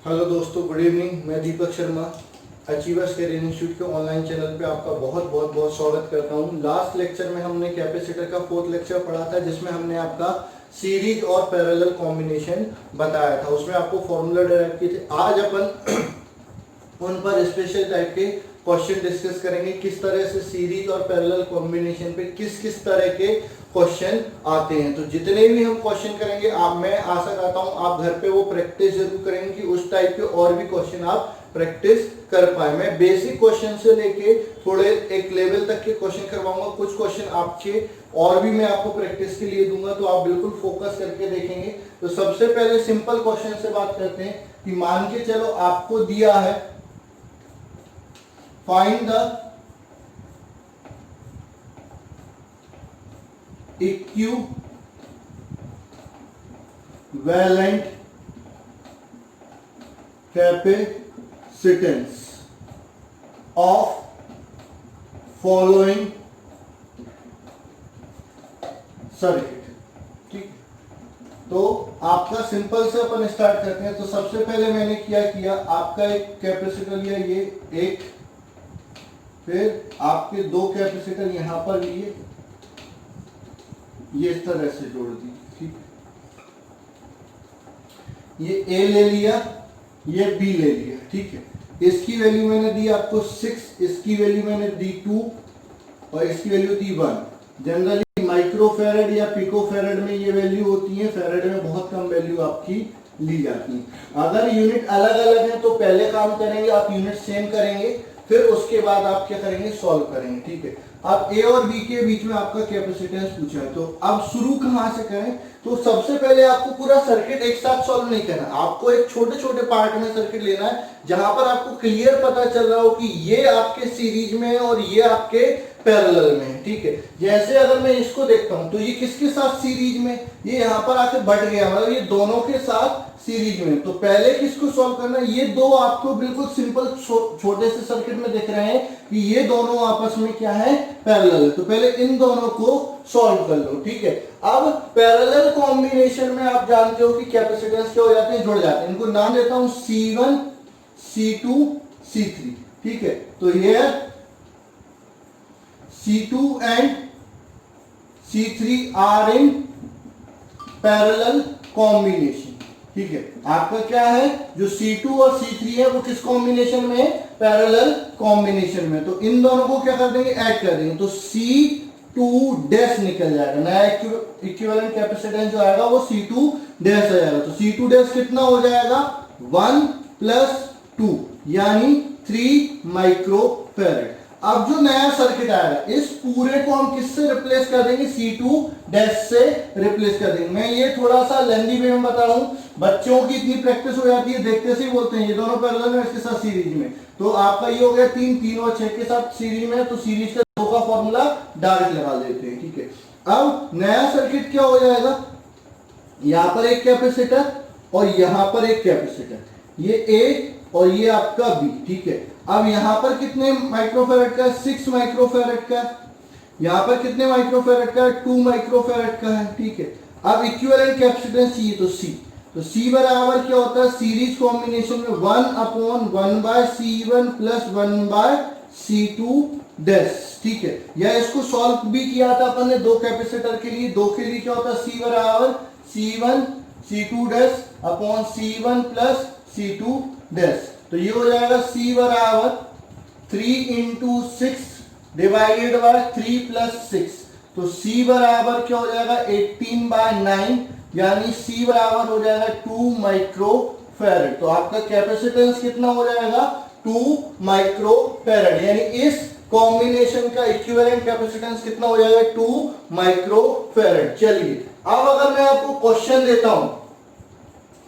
Hello दोस्तों, good evening. मैं Deepak Sharma achievers career institute के ऑनलाइन चैनल पे आपका बहुत स्वागत करता हूं। लास्ट लेक्चर में हमने कैपेसिटर का फोर्थ लेक्चर पढ़ा था, जिसमें हमने आपका सीरीज और पैरेलल कॉम्बिनेशन बताया था। उसमें आपको फॉर्मूला डिराइव किए थे। आज अपन उन पर स्पेशल टाइप के क्वेश्चन डिस्कस करेंगे, किस तरह से सीरीज और पैरेलल कॉम्बिनेशन पे किस किस तरह के क्वेश्चन आते हैं। तो जितने भी हम क्वेश्चन करेंगे, मैं आशा करता हूं आप घर पे वो प्रैक्टिस जरूर करेंगे कि उस टाइप के और भी क्वेश्चन आप प्रैक्टिस कर पाए। मैं बेसिक क्वेश्चन से लेके थोड़े एक लेवल तक के क्वेश्चन करवाऊंगा। कुछ क्वेश्चन आपके और भी मैं आपको प्रैक्टिस के लिए दूंगा, तो आप बिल्कुल फोकस करके देखेंगे। तो सबसे पहले सिंपल क्वेश्चन से बात करते हैं कि मान के चलो आपको दिया है find the equivalent capacitance of following circuit. ठीक, तो आपका सिंपल से अपन स्टार्ट करते हैं। तो सबसे पहले मैंने क्या किया, आपका एक कैपेसिटर लिया, ये एक, फिर आपके दो कैपेसिटर यहां पर लिए, ये इस तरह से जोड़ दी। ठीक, ये ए ले लिया, ये बी ले लिया। ठीक है, इसकी वैल्यू मैंने दी आपको 6, इसकी वैल्यू मैंने दी 2 और इसकी वैल्यू दी 1। जनरली माइक्रोफैरड या पिकोफैरड में ये वैल्यू होती है, फैरड में बहुत कम वैल्यू आपकी ली जाती है। अगर यूनिट अलग अलग है तो पहले काम करेंगे आप यूनिट सेम करेंगे, फिर उसके बाद आप क्या करेंगे, सॉल्व करेंगे। ठीक है, अब ए और बी के बीच में आपका कैपेसिटेंस पूछा है, तो अब शुरू कहां से करें। तो सबसे पहले आपको पूरा सर्किट एक साथ सॉल्व नहीं करना, आपको एक छोटे छोटे पार्ट में सर्किट लेना है, जहां पर आपको क्लियर पता चल रहा हो कि ये आपके सीरीज में है और ये आपके पैरेलल में है। ठीक है, जैसे अगर मैं इसको देखता हूं तो ये किसके साथ सीरीज में, ये यहां पर आके बढ़ गया, मतलब ये दोनों के साथ सीरीज में। तो पहले किसको सॉल्व करना है, ये दो आपको बिल्कुल सिंपल छोटे से सर्किट में दिख रहे हैं कि ये दोनों आपस में क्या है, पैरेलल है। तो पहले इन दोनों को सॉल्व कर लो। ठीक है, अब पैरेलल कॉम्बिनेशन में आप जानते हो कि कैपेसिटेंस क्या हो जाते हैं, जुड़ जाते हैं। इनको नाम देता हूं C1 C2 C3। ठीक है, तो ये C2 and C3 are in parallel combination। ठीक है, आपका क्या है, जो C2 और C3 है वो किस कॉम्बिनेशन में है, पैरेलल कॉम्बिनेशन में। तो इन दोनों को क्या कर देंगे, ऐड कर देंगे, तो C2 डैश निकल जाएगा। नया इक्विवेलेंट कैपेसिटेंस जो आएगा वो C2 डैश आ जाएगा। तो C2 डैश कितना हो जाएगा, 1 + 2 यानी 3 माइक्रोफैरड। अब जो नया सर्किट आएगा, इस पूरे को हम किससे रिप्लेस कर देंगे, C2 डैश से रिप्लेस कर देंगे। मैं ये थोड़ा सा लेंदी वे में बता रहा हूं, बच्चों की इतनी प्रैक्टिस हो जाती है, देखते से ही बोलते हैं ये दोनों पैरेलल में, इसके साथ सीरीज में। तो आपका ये हो गया 3 और 6 के साथ सीरीज में, तो सीरीज का 2 का फॉर्मूला डायरेक्ट लगा देते हैं। ठीक है, अब नया सर्किट क्या हो जाएगा, यहां पर एक कैपेसिटर और यहां पर एक कैपेसिटर, ये ए और ये आपका बी। ठीक है, अब यहां पर कितने माइक्रोफैरड का है, 6 माइक्रोफैरड का। यहां पर कितने माइक्रोफैरड का है, 2 माइक्रोफैरड का है। ठीक है, अब इक्विवेलेंट कैपेसिटेंस चाहिए, तो C। तो C बराबर क्या होता है, सीरीज कॉम्बिनेशन में 1/1/C1 + 1/C2 डैश। ठीक है, या इसको सॉल्व भी किया था अपन ने दो कैपेसिटर के लिए। दो के लिए क्या होता है, C बराबर C1 C2 dash upon C1 + C2 dash. तो ये हो जाएगा C बराबर 3 × 6 डिवाइडेड बाय 3 + 6। तो C बराबर क्या हो जाएगा, 18/9 यानी C बराबर हो जाएगा 2 माइक्रोफैरड। तो आपका कैपेसिटेंस कितना हो जाएगा, 2 माइक्रोफैरड, यानी इस कॉम्बिनेशन का इक्विवेलेंट कैपेसिटेंस कितना हो जाएगा, 2 माइक्रोफैरड। चलिए, अब अगर मैं आपको क्वेश्चन देता हूं,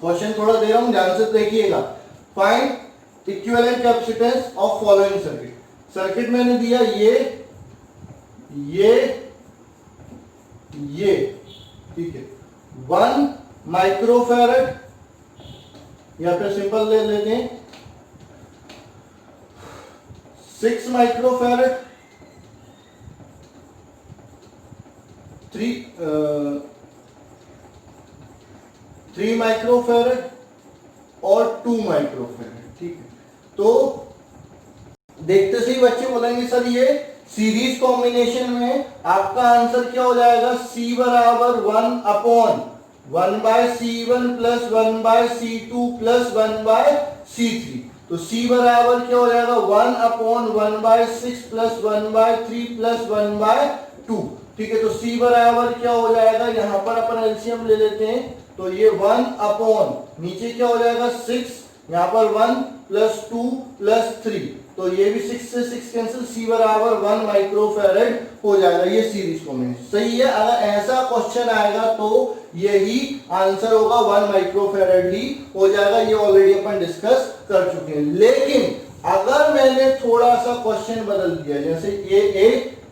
क्वेश्चन थोड़ा दे रहा हूं, ध्यान से देखिएगा। Find equivalent capacitance of following circuit. Circuit मैंने दिया ये। ठीक है, 1 माइक्रोफैरड, या फिर सिंपल ले लेते हैं 6 माइक्रोफैरड, 3 माइक्रोफैरड और 2 माइक्रोफेरेड। ठीक है, तो देखते से ही बच्चे बोलेंगे सर ये सीरीज कॉम्बिनेशन में आपका आंसर क्या हो जाएगा, C बराबर 1 upon 1/C1 plus 1/C2 plus 1/C3। तो C बराबर क्या हो जाएगा 1 अपॉन 1/6 प्लस 1/3 प्लस 1/2। ठीक है, तो C बराबर क्या हो जाएगा, यहां पर अपन एलसीएम ले लेते हैं, तो ये 1 अपॉन नीचे क्या हो जाएगा 6, यहां पर 1 प्लस 2 प्लस 3, तो ये भी 6 से 6 कैंसिल, C बराबर 1 माइक्रोफेरेड हो जाएगा। ये सीरीज कॉम्बिनेशन सही है। अगर ऐसा क्वेश्चन आएगा तो यही आंसर होगा, 1 माइक्रोफेरेड ही हो जाएगा। ये ऑलरेडी अपन डिस्कस कर चुके हैं। लेकिन अगर मैंने थोड़ा सा क्वेश्चन बदल दिया, जैसे ये A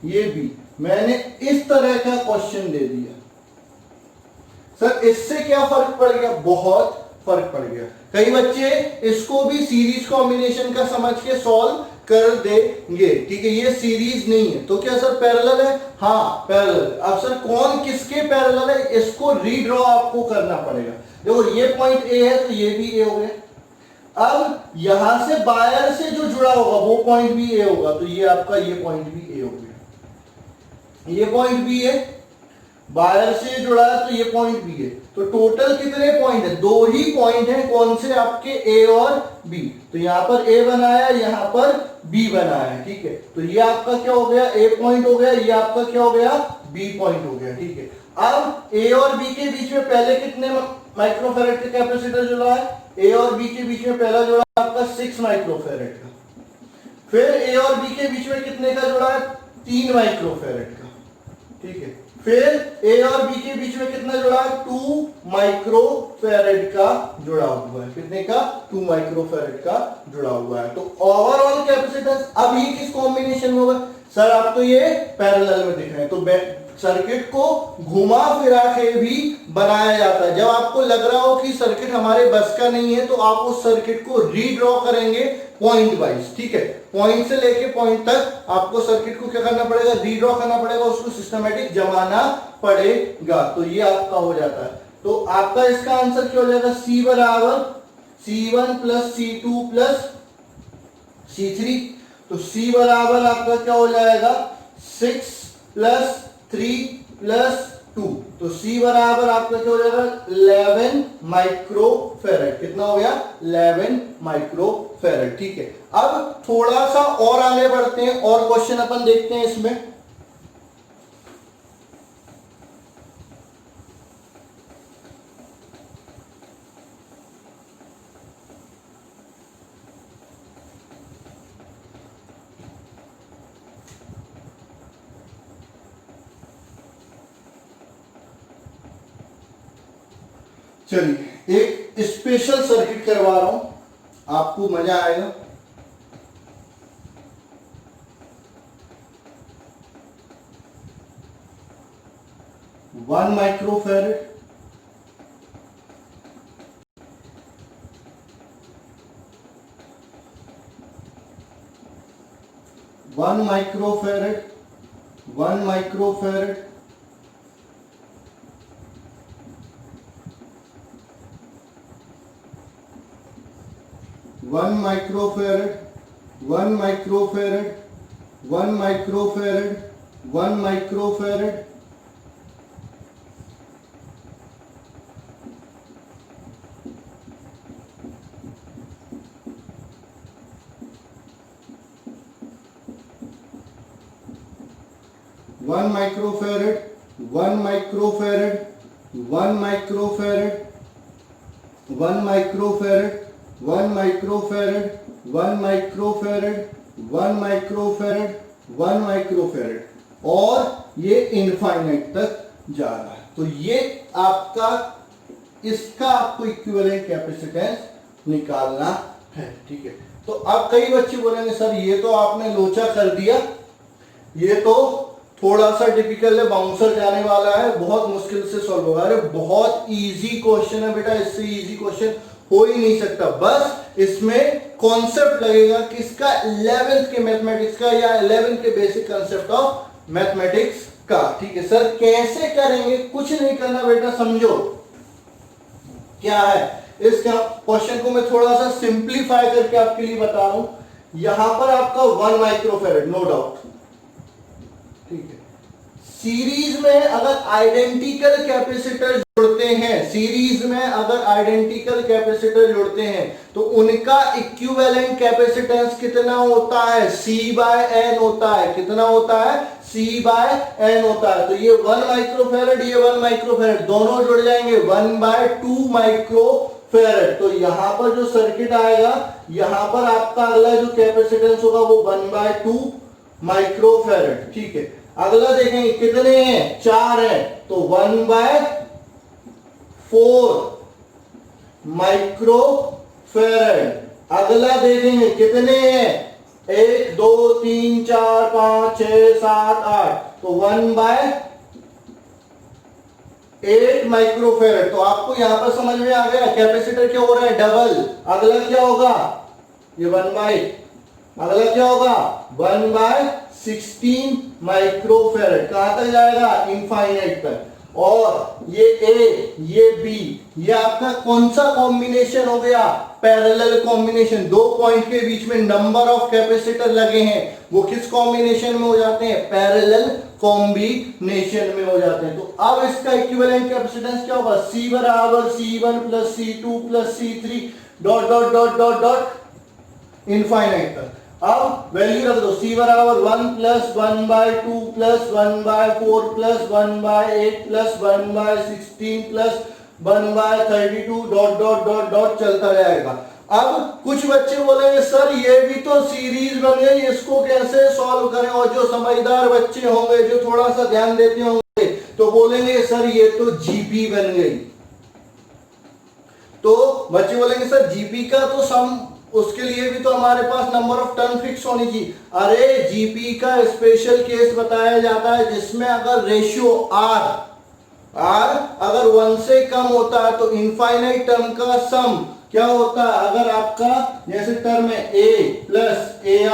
ये B, मैंने इस तरह का क्वेश्चन दे दिया, सर इससे क्या फर्क पड़ गया, बहुत फर्क पड़ गया। कई बच्चे इसको भी सीरीज कॉम्बिनेशन का समझ के सॉल्व कर देंगे। ठीक है, ये सीरीज नहीं है तो क्या सर पैरेलल है, हाँ पैरेलल। अब सर कौन किसके पैरेलल है, इसको रीड्रॉ आपको करना पड़ेगा। देखो ये पॉइंट ए है तो ये भी ए हो गया। अब यहां से बायर से जो जुड़ा होगा वो पॉइंट भी ए होगा, तो ये आपका ये पॉइंट भी ए हो गया, ये पॉइंट भी है, बायर से जुड़ा है तो ये पॉइंट भी है। तो टोटल कितने पॉइंट है, 2 ही पॉइंट हैं, कौन से आपके ए और बी। तो यहां पर ए बनाया, यहां पर बी बनाया। ठीक है, तो ये आपका क्या हो गया, ए पॉइंट हो गया, ये आपका क्या हो गया, बी पॉइंट हो गया। ठीक है, अब ए और बी के बीच में पहले कितने माइक्रोफेरेड का कैपेसिटर जुड़ा है, ए और बी के बीच में पहला जुड़ा आपका 6 माइक्रोफेरेड का। फिर ए और बी के बीच में कितने का जुड़ा है, 3 माइक्रोफेरेड का। ठीक है, फिर ए और बी के बीच में कितना जुड़ा है, 2 माइक्रोफेरेड का जुड़ा हुआ है। कितने का, 2 माइक्रोफेरेड का जुड़ा हुआ है। तो ओवरऑल कैपेसिटेंस अब ये किस कॉम्बिनेशन में होगा, सर आप तो ये पैरेलल में दिख रहे हैं, तो सर्किट को घुमा फिरा के भी बनाया जाता है। जब आपको लग रहा हो कि सर्किट हमारे बस का नहीं है तो आप उस सर्किट को रीड्रॉ करेंगे पॉइंट वाइज। ठीक है, पॉइंट से लेके पॉइंट तक आपको सर्किट को क्या करना पड़ेगा, रीड्रॉ करना पड़ेगा, उसको सिस्टमैटिक जमाना पड़ेगा। तो ये आपका हो जाता है। तो आपका इसका आंसर क्या हो जाएगा, C बराबर C1 plus C2 plus C3। तो C बराबर आपका क्या हो जाएगा 6 प्लस 3 प्लस 2, तो C बराबर आपका क्या हो जाएगा 11 माइक्रोफेरेड। कितना हो गया, 11 माइक्रोफेरेड। ठीक है, अब थोड़ा सा और आगे बढ़ते हैं और क्वेश्चन अपन देखते हैं इसमें। चलिए एक स्पेशल सर्किट करवा रहा हूं, आपको मजा आएगा। One microfarad, 1 microfarad, 1 microfarad, 1 microfarad, 1 microfarad, 1 microfarad, 1 microfarad, 1 microfarad, 1 microfarad, 1 microfarad, 1 microfarad, 1 microfarad, 1 microfarad, 1 microfarad, 1 microfarad, और ये इनफाइनाइट तक जा रहा है। तो ये आपका इसका आपको इक्विवेलेंट कैपेसिटेंस निकालना है। ठीक है, तो अब कई बच्चे बोलेंगे सर ये तो आपने लोचा कर दिया, ये तो थोड़ा सा टिपिकल है, बाउंसर जाने वाला है, बहुत मुश्किल से सॉल्व होगा। अरे बहुत इजी क्वेश्चन है बेटा, इससे इजी क्वेश्चन हो ही नहीं सकता। बस इसमें कॉन्सेप्ट लगेगा किसका, 11th के मैथमेटिक्स का या 11th के बेसिक कॉन्सेप्ट ऑफ मैथमेटिक्स का। ठीक है सर, कैसे करेंगे, कुछ नहीं करना बेटा, समझो क्या है। इस क्वेश्चन को मैं थोड़ा सा सिंप्लीफाई करके आपके लिए बता रहा हूं। यहां पर आपका 1 माइक्रोफेरेड, नो डाउट, ठीक है। सीरीज में अगर आइडेंटिकल कैपेसिटर जोड़ते हैं, सीरीज में अगर आइडेंटिकल कैपेसिटर जोड़ते हैं तो उनका इक्विवेलेंट कैपेसिटेंस कितना होता है? C/N होता है। कितना होता है? C/N होता है। तो ये 1 माइक्रोफेरेड, ये 1 माइक्रोफेरेड दोनों जुड़ जाएंगे 1/2 माइक्रोफेरेड। तो यहां पर जो सर्किट आएगा, यहां पर आपका अगला जो कैपेसिटेंस होगा वो 1/2 माइक्रोफेरेड, ठीक है। अगला देखेंगे कितने हैं? 4 हैं, तो 1/4 माइक्रोफेरेड। अगला देखेंगे कितने हैं? 1 2 3 4 5 6 7 8, तो 1/8 माइक्रोफेरेड। तो आपको यहां पर समझ में आ गया कैपेसिटर क्या हो रहा है? डबल। अगला क्या होगा? ये 1/8। अगला क्या होगा? 1/16 माइक्रोफेरेड। कहां तक जाएगा? इनफाइनाइट तक। और ये ए, ये बी, ये आपका कौन सा कॉम्बिनेशन हो गया? Parallel combination. दो पॉइंट के बीच में नंबर ऑफ कैपेसिटर लगे हैं, वो किस कॉम्बिनेशन में हो जाते हैं? पैरेलल कॉम्बिनेशन में हो जाते हैं। तो अब इसका इक्विवेलेंट कैपेसिटेंस क्या होगा? C बराबर C1 plus C2 plus C3 dot dot dot dot dot infinite तक। अब वैल्यू रख दो। C बराबर 1 plus 1/2 plus 1/4 plus 1/8 plus 1/16 plus 1/32 dot dot dot dot चलता जाएगा। अब कुछ बच्चे बोलेंगे सर ये भी तो सीरीज बन गई, इसको कैसे सॉल्व करें? और जो समझदार बच्चे होंगे, जो थोड़ा सा ध्यान देते होंगे, तो बोलेंगे सर ये तो जीपी बन गई। तो बच्चे बोलेंगे सर जीपी का तो सम, उसके लिए भी तो हमारे पास नंबर ऑफ टर्न फिक्स होनी चाहिए। अरे जीपी का स्पेशल केस बताया जाता है जिसमें अगर रेशियो आर अगर 1 से कम होता है तो इनफाइनाइट टर्म का सम क्या होता है? अगर आपका जैसे टर्म है a plus A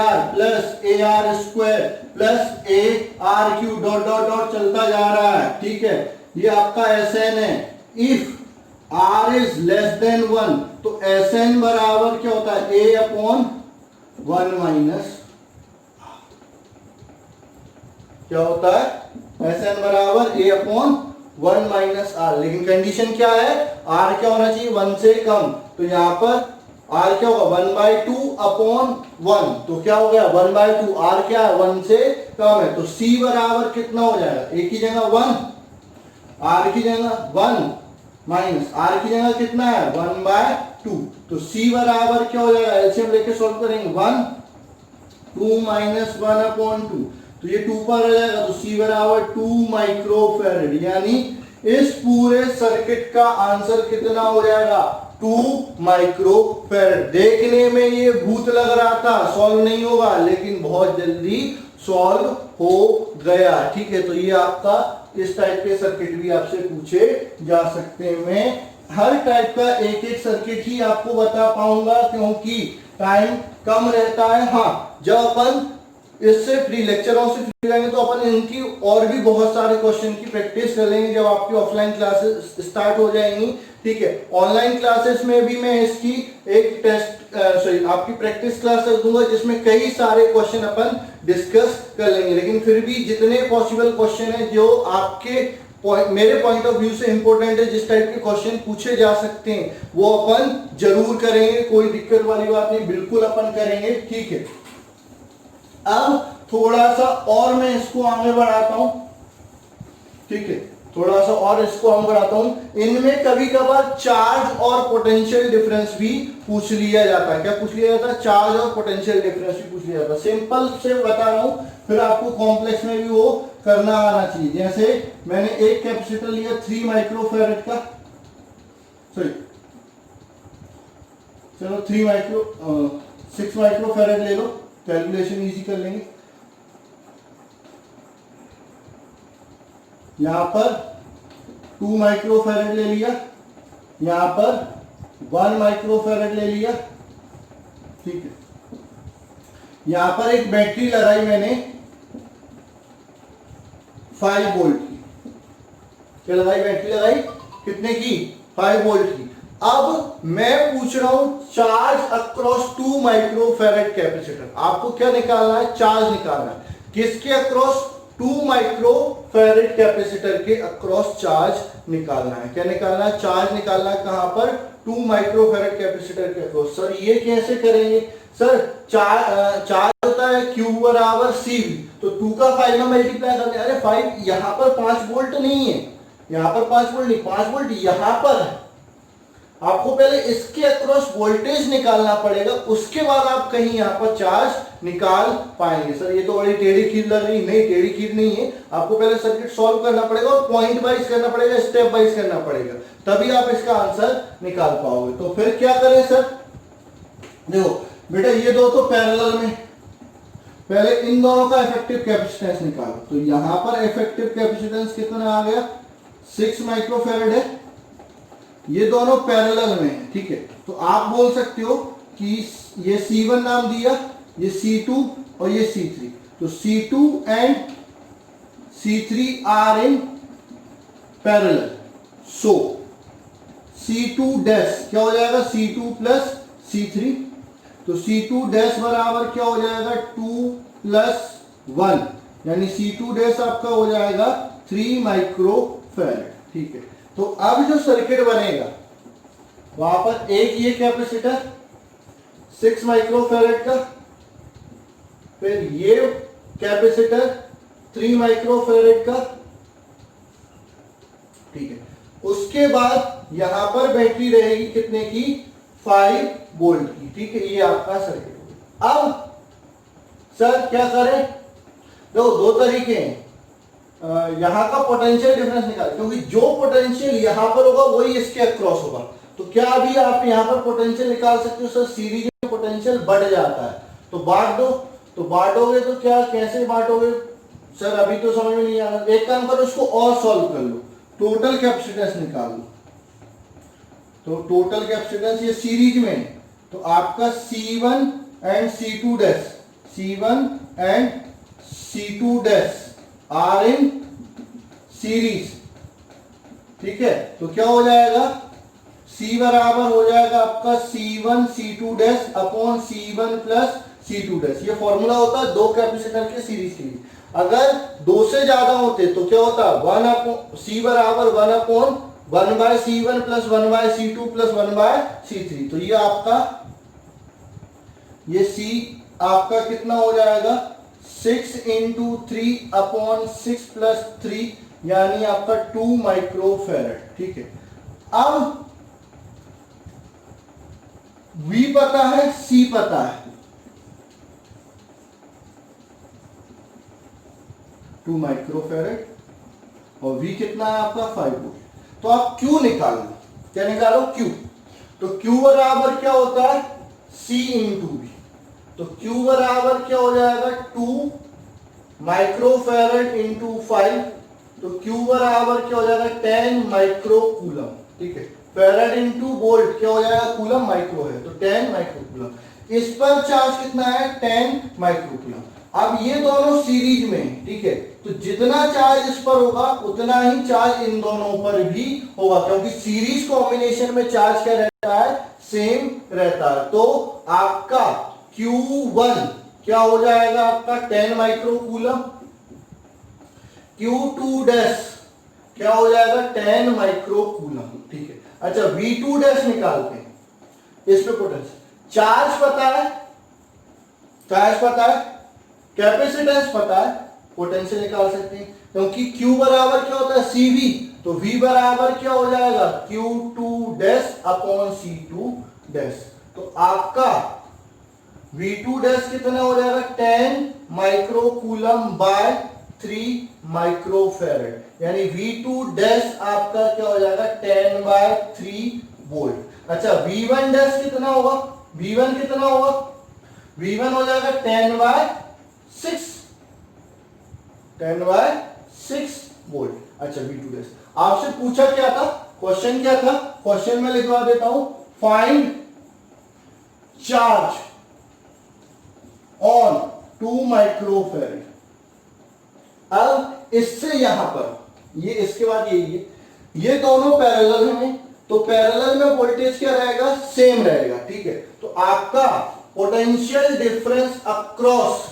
R square plus A R Q dot dot dot चलता जा रहा है, ठीक है। ये आपका Sn है। If r is less than 1 तो Sn बराबर क्या होता है? a/1 माइनस, क्या होता है? Sn बराबर a/1 माइनस r। लेकिन कंडीशन क्या है? r क्या होना चाहिए? 1 से कम। तो यहां पर r क्या होगा? 1/2/1। तो क्या हो गया? 1/2। r क्या है? 1 से कम है। तो c बराबर कितना हो जाएगा? a की जगह 1, r की जगह 1 माइनस r की जगह कितना है? 1/2। तो c बराबर क्या हो जाएगा? एलसीएम लेके सॉल्व करेंगे 1 2 माइनस 1/2, तो ये 2 पर आ जाएगा। तो c बराबर 2 माइक्रोफेरेड। यानी इस पूरे सर्किट का आंसर कितना हो जाएगा? 2 माइक्रोफेरेड। देखने में ये भूत लग रहा था, सॉल्व नहीं होगा, लेकिन बहुत जल्दी सॉल्व हो गया, ठीक है। तो ये आपका इस टाइप के सर्किट भी आपसे पूछे जा सकते हैं। मैं हर टाइप का एक एक सर्किट ही आपको बता पाऊंगा क्योंकि टाइम कम रहता है। हाँ, जब अपन इससे फ्री लेक्चरों से फ्री रहेंगे तो अपन इनकी और भी बहुत सारे क्वेश्चन की प्रैक्टिस कर लेंगे जब आपकी ऑफलाइन क्लासेस स्टार्ट हो जाएंगी, ठीक है। ऑनलाइन क्लासेस में भी मैं इसकी एक टेस्ट आपकी प्रैक्टिस क्लास कर दूंगा जिसमें कई सारे क्वेश्चन अपन डिस्कस कर लेंगे। लेकिन फिर भी जितने पॉसिबल क्वेश्चन है जो आपके मेरे पॉइंट ऑफ व्यू से इंपॉर्टेंट है, जिस टाइप के क्वेश्चन पूछे जा सकते हैं, वो अपन जरूर करेंगे। कोई दिक्कत वाली बात नहीं, बिल्कुल अपन करेंगे, ठीक है। अब थोड़ा सा और मैं इसको आगे बढ़ाता हूं, ठीक है। थोड़ा सा और इसको आगे बढ़ाता हूं। इनमें कभी कभार चार्ज और पोटेंशियल डिफरेंस भी पूछ लिया जाता है। क्या पूछ लिया जाता है? चार्ज और पोटेंशियल डिफरेंस भी पूछ लिया जाता है। सिंपल से बता रहा हूं, फिर आपको कॉम्प्लेक्स में भी वो करना आना चाहिए। जैसे मैंने एक कैपेसिटर लिया 3 माइक्रोफेरेड का, सॉरी चलो 6 माइक्रोफेरेड ले लो, कैलकुलेशन इजी कर लेंगे। यहां पर 2 माइक्रोफेरेड ले लिया, यहां पर 1 माइक्रोफेरेड ले लिया, ठीक है। यहां पर एक बैटरी लगाई मैंने 5 वोल्ट की। क्या लगाई? बैटरी लगाई कितने की? 5 वोल्ट की। अब मैं पूछ रहा हूं चार्ज अक्रॉस 2 माइक्रोफेरेड कैपेसिटर, आपको क्या निकालना है, चार्ज निकालना है। किसके अक्रॉस, 2 माइक्रोफेरेड कैपेसिटर के अक्रॉस चार्ज निकालना है। क्या निकालना है, चार्ज निकालना है। कहां पर, 2 माइक्रोफेरेड कैपेसिटर के अक्रॉस। सर ये कैसे करेंगे, सर चार्ज होता है Q बराबर CV, तो 2 का 5 में मल्टीप्लाई करते हैं। अरे 5 यहां पर 5 वोल्ट नहीं है, यहां पर 5 वोल्ट नहीं, 5 वोल्ट यहां पर है। आपको पहले इसके अक्रॉस वोल्टेज निकालना पड़ेगा, उसके बाद आप कहीं यहां पर चार्ज निकाल पाएंगे। सर ये तो बड़ी टेढ़ी खीर लग रही, नहीं टेढ़ी खीर नहीं है। आपको पहले सर्किट सॉल्व करना पड़ेगा और पॉइंट वाइज करना पड़ेगा, स्टेप वाइज करना पड़ेगा, तभी आप इसका आंसर निकाल पाओगे। तो फिर क्या करें सर, देखो बेटा ये दो तो पैरेलल में, पहले इन दोनों का इफेक्टिव कैपेसिटेंस निकालो। तो यहां पर इफेक्टिव कैपेसिटेंस कितना आ गया, 6 माइक्रोफेरेड है। ये दोनों पैरेलल में है, ठीक है। तो आप बोल सकते हो कि ये C1 नाम दिया, ये C2 और ये C3। तो C2 and C3 are in parallel, so C2 dash क्या हो जाएगा, C2 प्लस C3। तो C2 डैश बराबर क्या हो जाएगा, 2 प्लस 1, यानी C2 डैश आपका हो जाएगा 3 माइक्रोफेरेड, ठीक है। तो अब जो सर्किट बनेगा वहां पर एक ये कैपेसिटर 6 माइक्रोफेरेड का, फिर ये कैपेसिटर 3 माइक्रोफेरेड का, ठीक है। उसके बाद यहां पर बैटरी रहेगी कितने की, 5 वोल्ट की, ठीक है। ये आपका सर्किट होगा। अब सर क्या करें, देखो दो तरीके हैं, यहां का पोटेंशियल डिफरेंस निकाल, क्योंकि जो पोटेंशियल यहां पर होगा वही इसके अक्रॉस होगा। तो क्या अभी आप यहां पर पोटेंशियल निकाल सकते हो, सर सीरीज में पोटेंशियल बढ़ जाता है, तो बांट दो। तो बांटोगे तो क्या, कैसे बांटोगे सर, अभी तो समझ में नहीं आ रहा। एक काम करो, इसको और सॉल्व कर लो, टोटल कैपेसिटेंस निकाल लो। तो टोटल कैपेसिटेंस ये सीरीज में, तो आपका C1 and C2 dash, C1 and C2 dash are in series, ठीक है। तो क्या हो जाएगा, C बराबर हो जाएगा आपका C1 C2 dash upon C1 plus C2 dash. ये फॉर्मूला होता है दो कैपेसिटर के सीरीज के लिए। अगर दो से ज्यादा होते तो क्या होता, C बराबर 1 upon 1 by C1 plus 1 by C2 plus 1 by C3। तो ये आपका, ये C आपका कितना हो जाएगा, 6 इंटू 3 अपॉन 6 प्लस 3, यानी आपका 2 माइक्रोफेरेड, ठीक है। अब V पता है, C पता है, 2 माइक्रोफेरेड और V कितना है आपका 5 वोल्ट। तो आप Q निकालो, क्या निकालो, Q। तो Q बराबर क्या होता है, C इंटू V। तो Q बराबर क्या हो जाएगा, 2 माइक्रोफेरेड इंटू 5। तो Q बराबर क्या हो जाएगा, 10 माइक्रो कूलम, ठीक है। फेरेड इंटू वोल्ट क्या हो जाएगा, कूलम माइक्रो है, तो 10 माइक्रो कूलम। इस पर चार्ज कितना है, 10 माइक्रो कूलम। अब ये दोनों सीरीज में, ठीक है, तो जितना चार्ज इस पर होगा उतना ही चार्ज इन दोनों पर भी होगा, क्योंकि सीरीज कॉम्बिनेशन में चार्ज क्या रहता है, सेम रहता है। तो आपका Q1 क्या हो जाएगा, आपका 10 माइक्रो कूलम। Q2 डैश क्या हो जाएगा, 10 माइक्रो कूलम, ठीक है। अच्छा V2 डैश निकालते हैं, इस पे पोटेंशियल, चार्ज पता है, चार्ज पता है, कैपेसिटेंस पता है, पोटेंशियल निकाल सकते हैं। क्योंकि Q बराबर क्या होता है, CV, तो V बराबर क्या हो जाएगा, Q2 dash upon C2 dash. तो आपका V2 डैश कितना हो जाएगा, 10 माइक्रो कूलम बाय 3 माइक्रोफेरेड, यानी V2 डैश आपका क्या हो जाएगा, 10 बाय 3 वोल्ट। अच्छा V1 डैश कितना होगा, V1 कितना होगा, V1 हो जाएगा 10 बाय 6, 10 बाय 6 वोल्ट। अच्छा V2 डैश आपसे पूछा क्या था, क्वेश्चन क्या था, क्वेश्चन में लिखवा देता हूं, फाइंड चार्ज ऑन 2 माइक्रोफेरेड। अब इससे यहां पर ये, इसके बाद ये दोनों पैरेलल में, तो पैरेलल में वोल्टेज क्या रहेगा, सेम रहेगा, ठीक है। तो आपका पोटेंशियल डिफरेंस अक्रॉस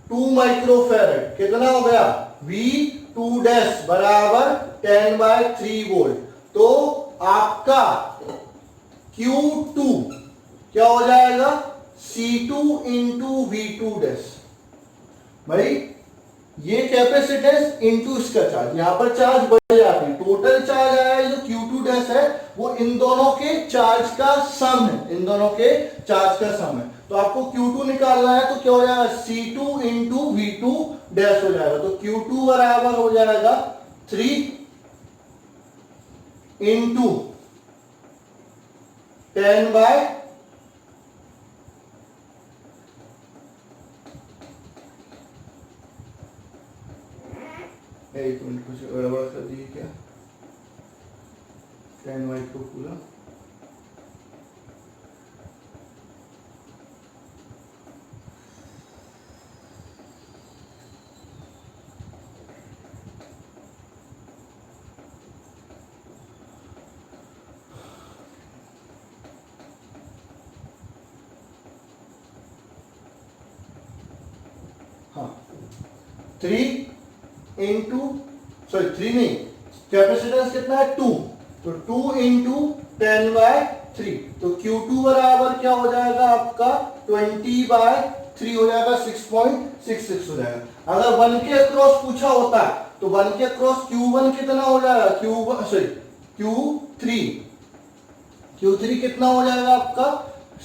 2 माइक्रोफैरड कितना हो गया, V2 डैश बराबर 10/3 वोल्ट। तो आपका Q2 क्या हो जाएगा, C2 इंटू V2 डैश। भाई ये कैपेसिटेंस इंटू इसका चार्ज, यहां पर चार्ज बढ़ जाते हैं, टोटल चार्ज आया जो Q2 डैश है वो इन दोनों के चार्ज का सम है, इन दोनों के चार्ज का सम है। तो आपको Q2 निकालना है तो क्या हो जाएगा, C2 इंटू V2 डैश हो जाएगा। तो Q2 बराबर हो जाएगा 3 इंटू 10/, एक मिनट कुछ गड़बड़ कर दी क्या, 10 माइक्रोकूलम, हाँ 3 इंटू, सॉरी 3 नहीं, कैपेसिटेंस कितना है 2, तो 2 इंटू 10/3, तो Q2 बराबर क्या हो जाएगा आपका 20/3 हो जाएगा, 6.66 हो जाएगा। अगर 1 के अक्रॉस पूछा होता तो 1 के अक्रॉस Q1 कितना हो जाएगा, Q3 कितना हो जाएगा आपका,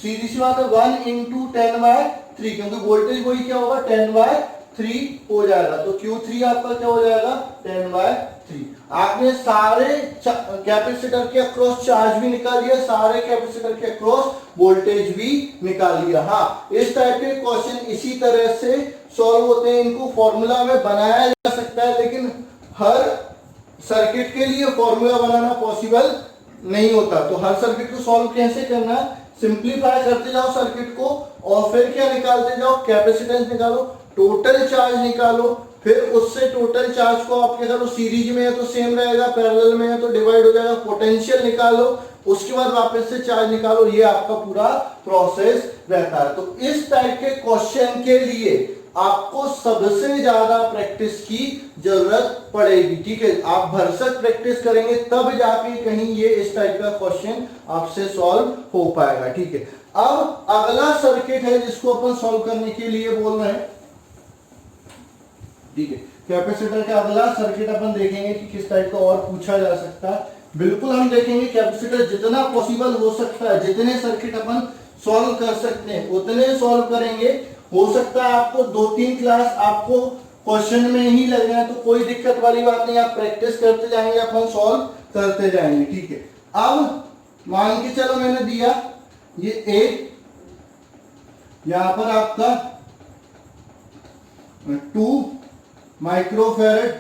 सीधी सी बात है 1 इंटू 10/3, क्योंकि वोल्टेज वही क्या होगा 10/3 हो जाएगा। तो Q3 आपका क्या हो जाएगा 10/3। आपने सारे कैपेसिटर के अक्रॉस चार्ज भी निकाल लिया, सारे कैपेसिटर के अक्रॉस वोल्टेज भी निकाल लिया। हाँ, इस टाइप के क्वेश्चन इसी तरह से सॉल्व होते हैं, इनको फॉर्मूला में बनाया जा सकता है, लेकिन हर सर्किट के लिए फॉर्मूला बनाना पॉसिबल नहीं होता। तो हर सर्किट को सॉल्व कैसे करना है, सिंप्लीफाई करते जाओ सर्किट को और फिर क्या निकालते जाओ, कैपेसिटेंस निकालो, टोटल चार्ज निकालो, फिर उससे टोटल चार्ज को आप क्या करो, सीरीज में है तो सेम रहेगा, पैरेलल में है तो डिवाइड हो जाएगा, पोटेंशियल निकालो, उसके बाद वापस से चार्ज निकालो, ये आपका पूरा प्रोसेस रहता है। तो इस टाइप के क्वेश्चन के लिए आपको सबसे ज्यादा प्रैक्टिस की जरूरत पड़ेगी, ठीक है। आप भरसक प्रैक्टिस करेंगे तब जाके कहीं ये इस टाइप का क्वेश्चन आपसे सॉल्व हो पाएगा, ठीक है। अब अगला सर्किट है जिसको अपन सॉल्व करने के लिए बोल रहे हैं, ठीक है। कैपेसिटर का अगला सर्किट अपन देखेंगे कि किस टाइप का और पूछा जा सकता है। बिल्कुल हम देखेंगे कैपेसिटर जितना पॉसिबल हो सकता है, जितने सर्किट अपन सॉल्व कर सकते हैं उतने सॉल्व करेंगे। हो सकता है आपको 2-3 क्लास आपको क्वेश्चन में ही लग जाए, तो कोई दिक्कत वाली बात नहीं, आप प्रैक्टिस करते जाएंगे, अपन सॉल्व करते जाएंगे, ठीक है। अब मान के चलो मैंने दिया ये एक, यहां पर आपका 2 माइक्रोफैरड,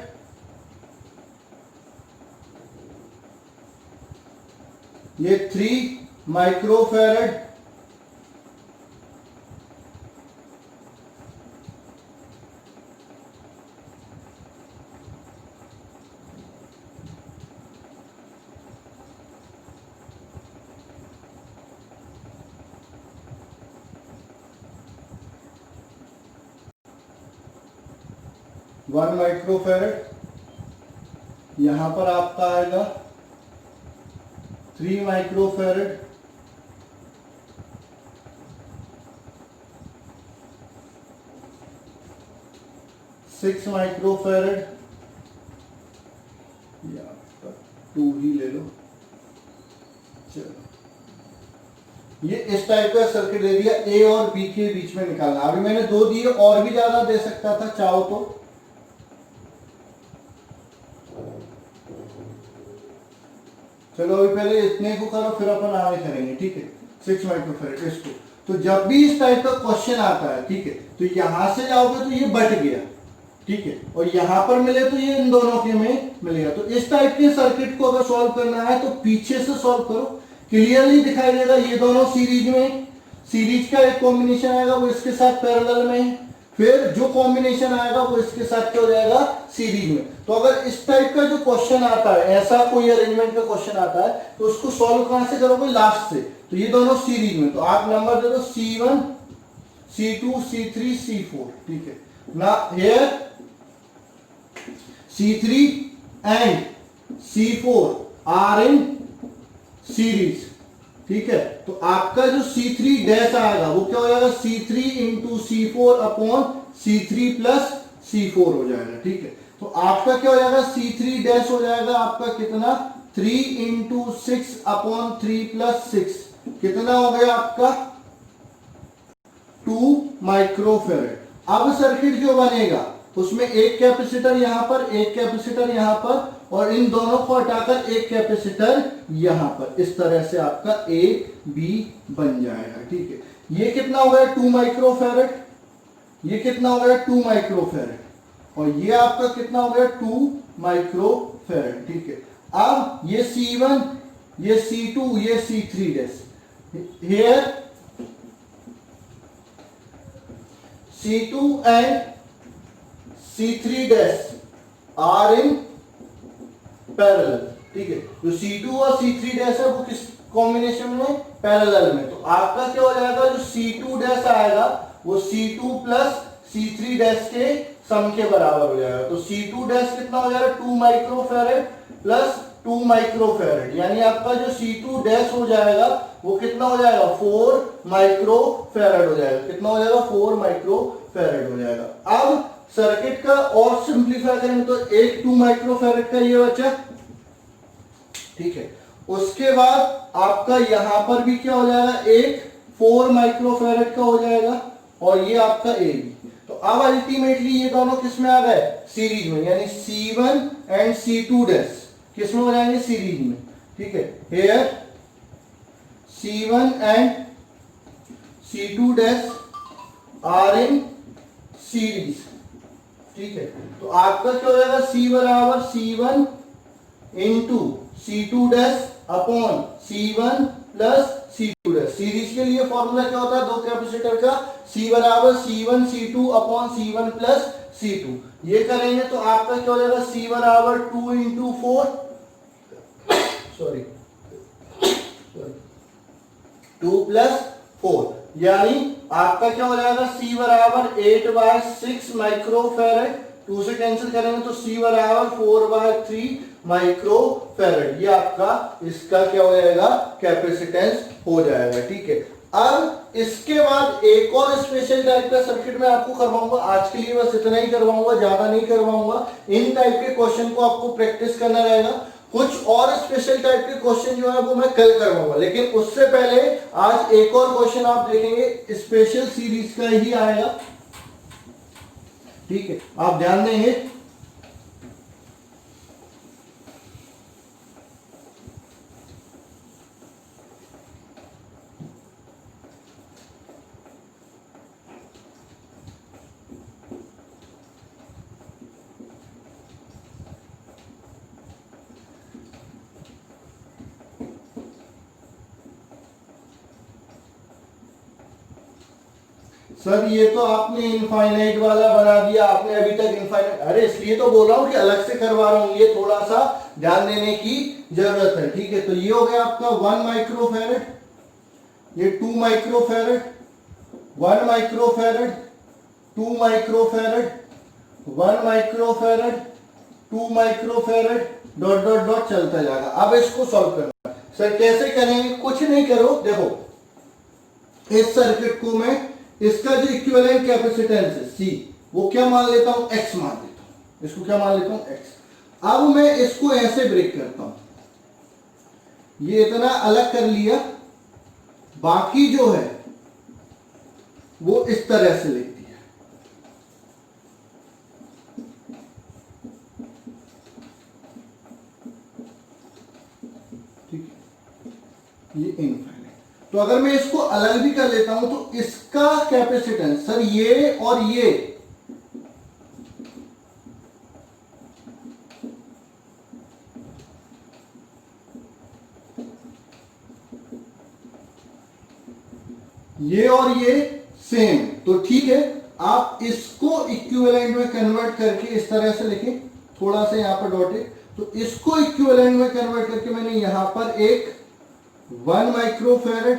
ये 3 माइक्रोफैरड, वन माइक्रोफैरड, यहां पर आपका आएगा 3 माइक्रोफैरड, 6 माइक्रोफैरड, 2 ही ले लो, चलो ये इस टाइप का सर्किट दे दिया। ए और बी के बीच में निकालना, अभी मैंने 2 दिए, और भी ज्यादा दे सकता था चाहो तो, चलो अभी पहले इतने को करो फिर अपन आगे करेंगे, ठीक है। 6 माइक्रोफैरड इसको, तो जब भी इस टाइप का क्वेश्चन आता है, ठीक है, तो यहां से जाओगे तो ये बट गया, ठीक है, और यहां पर मिले तो ये इन दोनों के में मिलेगा। तो इस टाइप के सर्किट को अगर सॉल्व करना है तो पीछे से सॉल्व करो, क्लियरली दिखाई देगा ये दोनों सीरीज में, सीरीज का एक कॉम्बिनेशन आएगा वो इसके साथ पैरेलल में, फिर जो कॉम्बिनेशन आएगा वो इसके साथ क्या हो जाएगा, सीरीज में। तो अगर इस टाइप का जो क्वेश्चन आता है, ऐसा कोई अरेंजमेंट का क्वेश्चन आता है, तो उसको सॉल्व कहां से करोगे, लास्ट से। तो ये दोनों सीरीज में, तो आप नंबर दे दो C1 C2 C3 C4, ठीक है ना। Here C3 and C4 are in series, ठीक है। तो आपका जो C3 डैश आएगा वो क्या हो जाएगा, C3 into C4 upon C3 plus C4 हो जाएगा, ठीक है। तो आपका क्या हो जाएगा, C3 डैश हो जाएगा आपका कितना, 3 इंटू 6 अपॉन 3 प्लस 6, कितना हो गया आपका 2 माइक्रोफेरेड। अब सर्किट जो बनेगा उसमें एक कैपेसिटर यहां पर, एक कैपेसिटर यहां पर, और इन दोनों को हटाकर एक कैपेसिटर यहां पर, इस तरह से आपका ए बी बन जाएगा, ठीक है। ये कितना हो गया 2 माइक्रोफेरेड, ये कितना हो गया 2 माइक्रोफेरेड, और ये आपका कितना हो गया 2 माइक्रोफेरेड, ठीक है। अब ये C1, ये C2, ये C3 dash, here C2 and C3 dash are in parallel, ठीक है। जो C2 और C3 डैश है वो किस कॉम्बिनेशन में, पैरेलल में। तो आपका क्या हो जाएगा, जो C2 डैश आएगा वो C2 प्लस C3 डैश के सम के बराबर हो जाएगा। तो C2 डैश कितना हो जाएगा 2 माइक्रोफेरेड प्लस 2 माइक्रोफेरेड, यानी आपका जो C2 डैश हो जाएगा वो कितना हो जाएगा 4 माइक्रोफेरेड हो जाएगा, कितना हो जाएगा 4 माइक्रोफेरेड हो जाएगा। अब सर्किट का और सिंपलीफाई करेंगे तो एक 2 माइक्रोफेरेड का ये बचा, ठीक है। उसके बाद आपका यहां पर भी क्या हो जाएगा, एक 4 माइक्रोफेरेड का हो जाएगा, और ये आपका ए बी। तो अब अल्टीमेटली ये दोनों किस में आ गए, सीरीज में, यानी C1 एंड C2 डैश किस में हो जाएंगे, सीरीज में, ठीक है। Here C1 and C2 dash are in series, ठीक है। तो आपका क्या हो जाएगा, C बराबर C1 into C2 dash upon C1 plus C2 dash. Series के लिए फॉर्मूला क्या होता है, दो कैपेसिटर का, C बराबर C1 C2 upon C1 plus C2। ये करेंगे तो आपका क्या हो जाएगा, C बराबर 2 इंटू 4, सॉरी 2 प्लस 4, यानी आपका क्या हो जाएगा, C बराबर 8/6 माइक्रोफेरेड, 2 से कैंसिल करेंगे तो C बराबर 4/3 माइक्रोफेरेड। ये आपका इसका क्या हो जाएगा, कैपेसिटेंस हो जाएगा, ठीक है। अब इसके बाद एक और स्पेशल टाइप का सर्किट मैं आपको करवाऊंगा, आज के लिए बस इतना ही करवाऊंगा, ज्यादा नहीं करवाऊंगा। इन टाइप के क्वेश्चन को आपको प्रैक्टिस करना रहेगा। कुछ और स्पेशल टाइप के क्वेश्चन जो है वो मैं कल करवाऊंगा, लेकिन उससे पहले आज एक और क्वेश्चन आप देखेंगे, स्पेशल सीरीज का ही आएगा, ठीक है। आप ध्यान देंगे, सर ये तो आपने इनफाइनाइट वाला बना दिया, आपने अभी तक इनफाइनाइट, अरे इसलिए तो बोल रहा हूं कि अलग से करवा रहा हूं, ये थोड़ा सा ध्यान देने की जरूरत है, ठीक है। तो ये हो गया आपका 1 माइक्रोफेरेड, ये 2 microfarad, 1 microfarad, 2 microfarad, 1 microfarad, 2 microfarad, dot dot dot चलता जाएगा। अब इसको सॉल्व करना सर कैसे करेंगे, कुछ नहीं करो, देखो इस सर्किट को मैं, इसका जो इक्विवेलेंट कैपेसिटेंस है C, वो क्या मान लेता हूं, X मान लेता हूं, इसको क्या मान लेता हूं, X। अब मैं इसको ऐसे ब्रेक करता हूं, ये इतना अलग कर लिया, बाकी जो है वो इस तरह से लेती है, ठीक है, ये इनफाइनाइट। तो अगर मैं इसको अलग भी कर लेता हूं तो इसका कैपेसिटेंस सर ये और ये और ये सेम, तो ठीक है। आप इसको इक्विवेलेंट में कन्वर्ट करके इस तरह से लिखें, थोड़ा सा यहां पर डॉटेड, तो इसको इक्विवेलेंट में कन्वर्ट करके मैंने यहां पर एक 1 माइक्रोफैरड,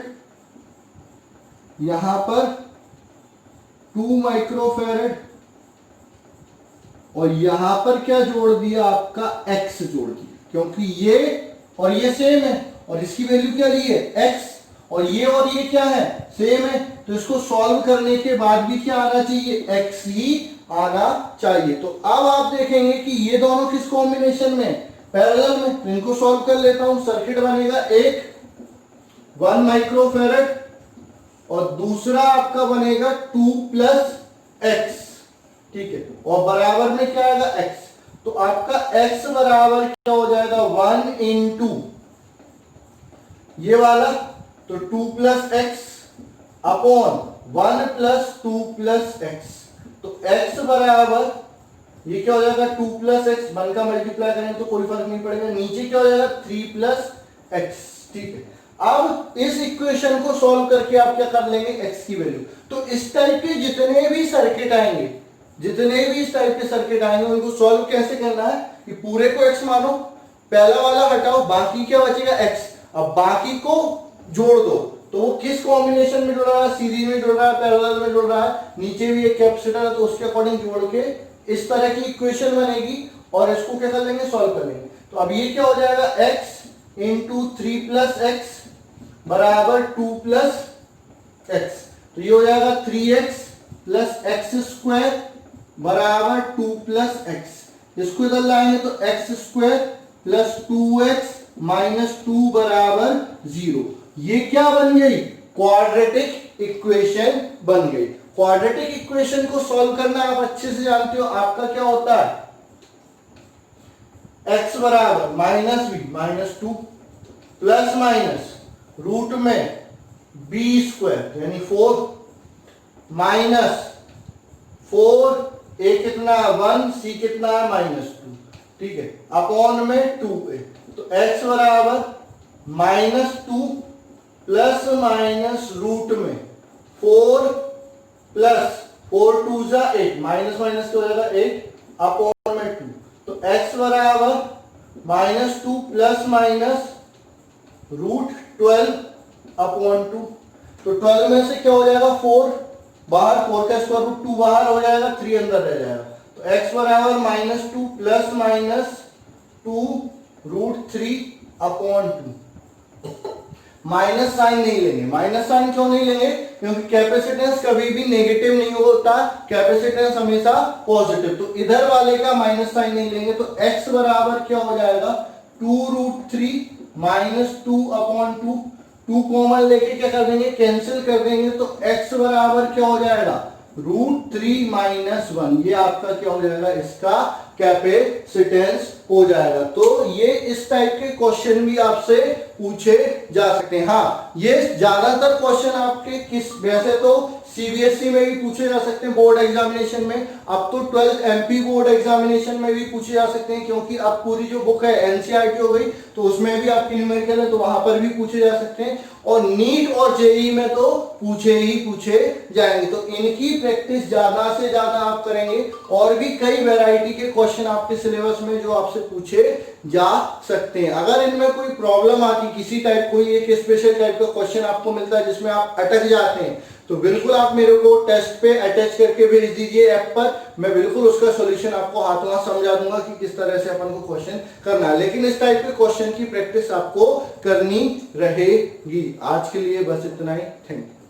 यहां पर 2 माइक्रोफैरड और यहां पर क्या जोड़ दिया, आपका x जोड़ दिया, क्योंकि ये और ये सेम है और इसकी वैल्यू क्या ली है x, और ये क्या है सेम है, तो इसको सॉल्व करने के बाद भी क्या आना चाहिए, x ही आना चाहिए। तो अब आप देखेंगे कि ये दोनों किस कॉम्बिनेशन में, पैरेलल में, तो इनको सॉल्व कर लेता हूं। सर्किट बनेगा एक 1 माइक्रोफैरड और दूसरा आपका बनेगा 2 प्लस x, ठीक है, और बराबर में क्या आएगा x, तो आपका x बराबर क्या हो जाएगा 1 इंटू ये वाला, तो 2 plus x upon 1 plus 2 plus x, तो x बराबर ये क्या हो जाएगा 2 प्लस एक्स, 1 का मल्टीप्लाई करेंगे तो कोई फर्क नहीं पड़ेगा, नीचे क्या हो जाएगा 3 प्लस एक्स, ठीक है। अब इस इक्वेशन को सॉल्व करके आप क्या कर लेंगे, x की वैल्यू, तो इस टाइप के जितने भी सर्किट आएंगे, जितने भी इस टाइप के सर्किट आएंगे उनको सॉल्व कैसे करना है कि पूरे को x मानो, पहला वाला हटाओ, बाकी क्या बचेगा x, अब बाकी को जोड़ दो, तो वो किस कॉम्बिनेशन में जुड़ रहा है, सीरीज में जुड़ रहा है, पैरेलल में जुड़ रहा है, नीचे भी एक कैपेसिटर है तो उसके अकॉर्डिंग जोड़ के इस तरह की इक्वेशन बनेगी और इसको क्या कर लेंगे, सॉल्व कर लेंगे। तो अब ये क्या हो जाएगा x इंटू 3 प्लस एक्स बराबर 2 प्लस एक्स, तो ये हो जाएगा 3x प्लस एक्स स्क्वायर बराबर 2 प्लस एक्स, इसको इधर लाएंगे तो x square plus 2x minus 2 बराबर 0, ये क्या बन गई, क्वाड्रेटिक इक्वेशन बन गई। क्वाड्रेटिक इक्वेशन को सॉल्व करना आप अच्छे से जानते हो, आपका क्या होता है x बराबर minus b minus 2 plus minus root में b स्क्वायर यानी 4 माइनस 4, a कितना 1, c कितना है माइनस 2, ठीक है, अपॉन में 2a, तो x बराबर माइनस 2 प्लस माइनस रूट में 4 प्लस 4 2 जा 8, माइनस माइनस क्या हो जाएगा 8 अपॉन में 2, तो x बराबर minus 2 plus minus root 12 upon 2, तो 12 में से क्या हो जाएगा 4 बाहर, 4 का स्क्वायर रूट 2 बाहर हो जाएगा, 3 अंदर रह जाएगा, तो x बराबर minus 2 plus minus 2 root 3 upon 2। Minus sign नहीं लेंगे, माइनस साइन क्यों नहीं लेंगे, क्योंकि कैपेसिटेंस कभी भी नेगेटिव नहीं होता, कैपेसिटेंस हमेशा पॉजिटिव, तो इधर वाले का माइनस साइन नहीं लेंगे, तो x बराबर क्या हो जाएगा 2 रूट 3 माइनस 2 अपॉन 2, 2 कॉमन लेके क्या कर देंगे, कैंसिल कर देंगे, तो x बराबर क्या हो जाएगा रूट 3 माइनस 1, ये आपका क्या हो जाएगा, इसका कैपेसिटेंस हो जाएगा। तो ये इस टाइप के क्वेश्चन भी आपसे पूछे जा सकते हैं। हाँ, ये ज्यादातर क्वेश्चन आपके किस, वैसे तो सीबीएसई में भी पूछे जा सकते हैं बोर्ड एग्जामिनेशन में, अब तो 12th एमपी बोर्ड एग्जामिनेशन में भी पूछे जा सकते हैं, क्योंकि अब पूरी जो बुक है एनसीईआरटी हो गई तो उसमें भी आपकी न्यूमेरिकल है, तो वहां पर भी पूछे जा सकते हैं, और नीट और जेईई में तो पूछे जाएंगे। तो इनकी प्रैक्टिस ज्यादा से ज्यादा आप करेंगे, और भी कई वैरायटी के क्वेश्चन आपके सिलेबस में जो आपसे पूछे जा सकते हैं। अगर इनमें कोई प्रॉब्लम आती, किसी टाइप कोई एक स्पेशल टाइप का क्वेश्चन आपको मिलता है जिसमें आप अटक जाते हैं, तो बिल्कुल आप मेरे को टेस्ट पे अटैच करके भेज दीजिए ऐप पर, मैं बिल्कुल उसका सॉल्यूशन आपको हाथों हाथ समझा दूंगा कि किस तरह से अपन को क्वेश्चन करना है। लेकिन इस टाइप के क्वेश्चन की प्रैक्टिस आपको करनी रहेगी। आज के लिए बस इतना ही, थैंक यू।